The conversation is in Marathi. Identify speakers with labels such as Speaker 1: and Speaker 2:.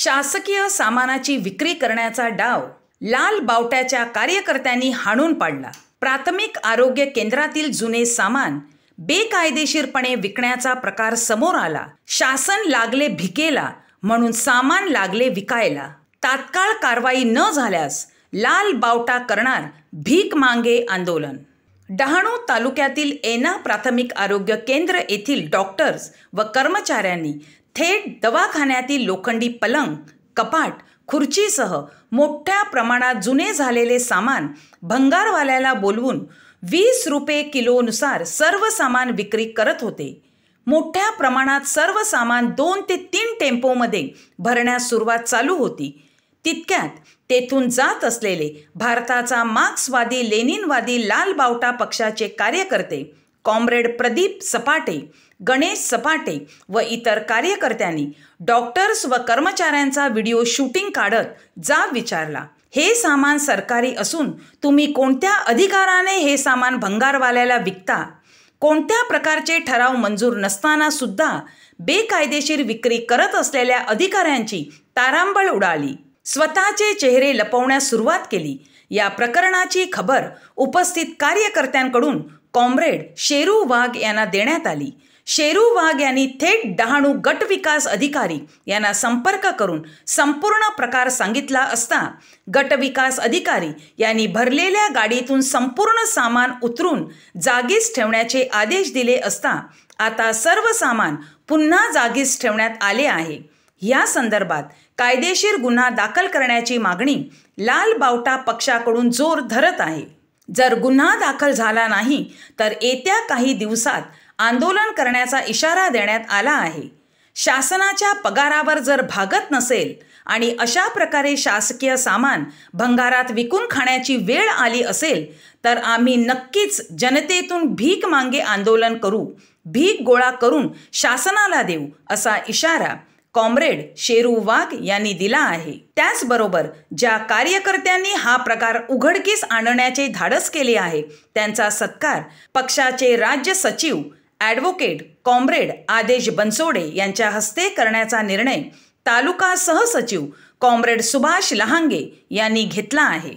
Speaker 1: शासकीय सामानाची विक्री करण्याचा डाव लाल बावट्याच्या कार्यकर्त्यांनी हाणून पाडला। प्राथमिक आरोग्य केंद्रातील जुने सामान बेकायदेशीरपणे विकण्याचा प्रकार समोर आला। शासन लागले भिकेला म्हणून सामान लागले विकायला। तात्काळ कारवाई न झाल्यास लाल बावटा करणार भीक मांगे आंदोलन। डहाणू तालुक्यातील एना प्राथमिक आरोग्य केंद्र येथील डॉक्टर्स व कर्मचाऱ्यांनी थेट दवाखान्यातील लोखंडी पलंग, कपाट, खुर्चीसह मोठ्या प्रमाणात जुने झालेले सामान भंगारवाल्याला बोलवून 20 रुपये किलोनुसार सर्व सामान विक्री करत होते। मोठ्या प्रमाणात सर्व सामान 2 ते 3 टेम्पोमध्ये भरण्यास सुरुवात चालू होती। तितक्यात तेथून जात असलेले भारताचा मार्क्सवादी लेनिनवादी लाल बावटा पक्षाचे कार्यकर्ते कॉम्रेड प्रदीप सपाटे, गणेश सपाटे व इतर कार्यकर्त्यांनी डॉक्टर्स व कर्मचाऱ्यांचा व्हिडिओ शूटिंग काढत जाब विचारला, हे सामान सरकारी असून तुम्ही कोणत्या अधिकाराने हे सामान भंगारवाल्याला विकता? कोणत्या प्रकारचे ठराव मंजूर नसताना सुद्धा बेकायदेशीर विक्री करत असलेल्या अधिकाऱ्यांची तारांबळ उडाली। स्वतःचे चेहरे लपवण्यास सुरुवात केली। या प्रकरणाची खबर उपस्थित कार्यकर्त्यांकडून कॉम्रेड शेरू वाघ यांना देण्यात आली। शेरू वाघ यांनी थेट डहाणू गट विकास अधिकारी यांना संपर्क करून संपूर्ण प्रकार सांगितला असता गट विकास अधिकारी यांनी भरलेल्या गाडीतून संपूर्ण सामान उतरून जागीच ठेवण्याचे आदेश दिले असता आता सर्व सामान पुन्हा जागीच ठेवण्यात आले आहे। या संदर्भात कायदेशीर गुन्हा दाखल करण्याची मागणी लाल बावटा पक्षाकडून जोर धरत आहे। जर गुन्हा दाखल झाला नाही तर येत्या काही दिवसात आंदोलन करण्याचा इशारा देण्यात आला आहे। शासनाच्या पगारावर जर भागत नसेल आणि अशा प्रकारे शासकीय सामान भंगारात विकून खाण्याची वेळ आली असेल तर आम्ही नक्कीच जनतेतून भीक मांगे आंदोलन करू, भीक गोळा करून शासनाला देऊ असा इशारा कॉम्रेड शेरू वाघ यांनी दिला आहे। त्याचबरोबर ज्या कार्यकर्त्यांनी हा प्रकार उघडकीस आणण्याचे धाडस केले आहे त्यांचा सत्कार पक्षाचे राज्य सचिव ॲडव्होकेट कॉम्रेड आदेश बनसोडे यांच्या हस्ते करण्याचा निर्णय तालुका सहसचिव कॉम्रेड सुभाष लहांगे यांनी घेतला आहे।